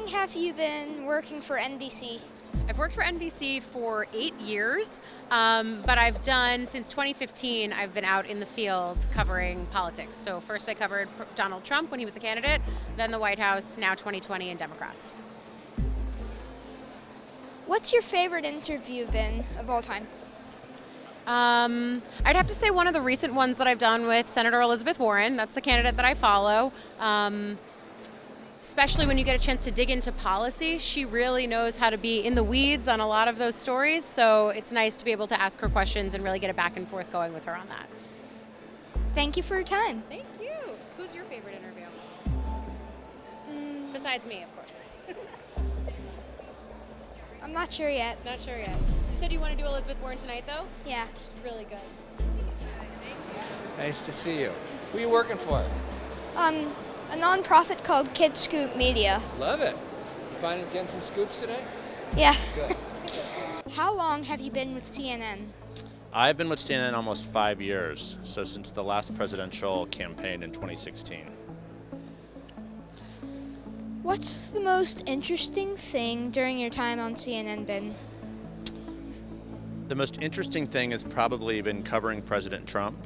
have you been working for NBC? I've worked for NBC for 8 years, but I've done, since 2015, I've been out in the field covering politics. So first I covered Donald Trump when he was a candidate, then the White House, now 2020 and Democrats. What's your favorite interview been of all time? I'd have to say one of the recent ones that I've done with Senator Elizabeth Warren. That's the candidate that I follow. Especially when you get a chance to dig into policy, she really knows how to be in the weeds on a lot of those stories. So it's nice to be able to ask her questions and really get a back and forth going with her on that. Thank you for your time. Thank you. Who's your favorite interview? Besides me, of course. I'm not sure yet. Not sure yet. You said you want to do Elizabeth Warren tonight, though? Yeah. She's really good. Nice to see you. Who are you working for? A nonprofit called Kidscoop Media. Love it. You getting some scoops today? Yeah. Good. How long have you been with CNN? I've been with CNN almost 5 years, so since the last presidential campaign in 2016. What's the most interesting thing during your time on CNN been? The most interesting thing has probably been covering President Trump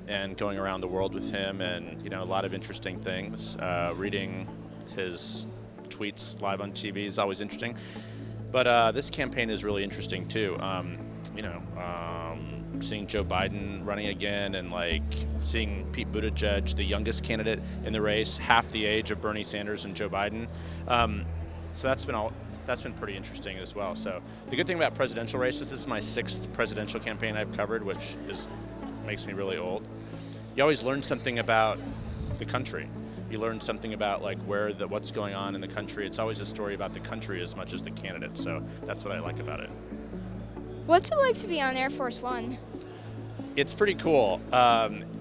and going around the world with him, and a lot of interesting things. Reading his tweets live on TV is always interesting, but this campaign is really interesting too. Seeing Joe Biden running again, and seeing Pete Buttigieg, the youngest candidate in the race, half the age of Bernie Sanders and Joe Biden. So that's been pretty interesting as well. So the good thing about presidential races, this is my 6th presidential campaign I've covered, which makes me really old. You always learn something about the country. You learn something about what's going on in the country. It's always a story about the country as much as the candidate. So that's what I like about it. What's it like to be on Air Force One? It's pretty cool.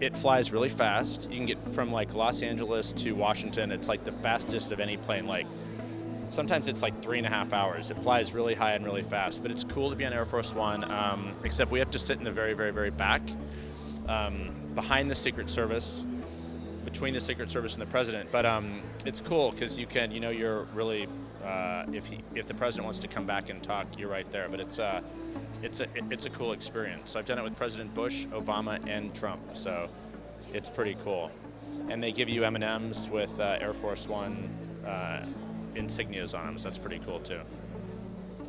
It flies really fast. You can get from Los Angeles to Washington. It's the fastest of any plane. Sometimes it's 3.5 hours. It flies really high and really fast, but it's cool to be on Air Force One, except we have to sit in the very, very, very back, behind the Secret Service, between the Secret Service and the President. But it's cool because you can, you're really, if the President wants to come back and talk, you're right there. But it's a cool experience. So I've done it with President Bush, Obama, and Trump, so it's pretty cool. And they give you M&Ms with Air Force One insignias on them, so that's pretty cool too.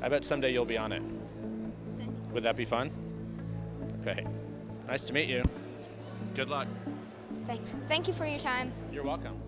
I bet someday you'll be on it. Would that be fun? Okay. Nice to meet you. Good luck. Thanks. Thank you for your time. You're welcome.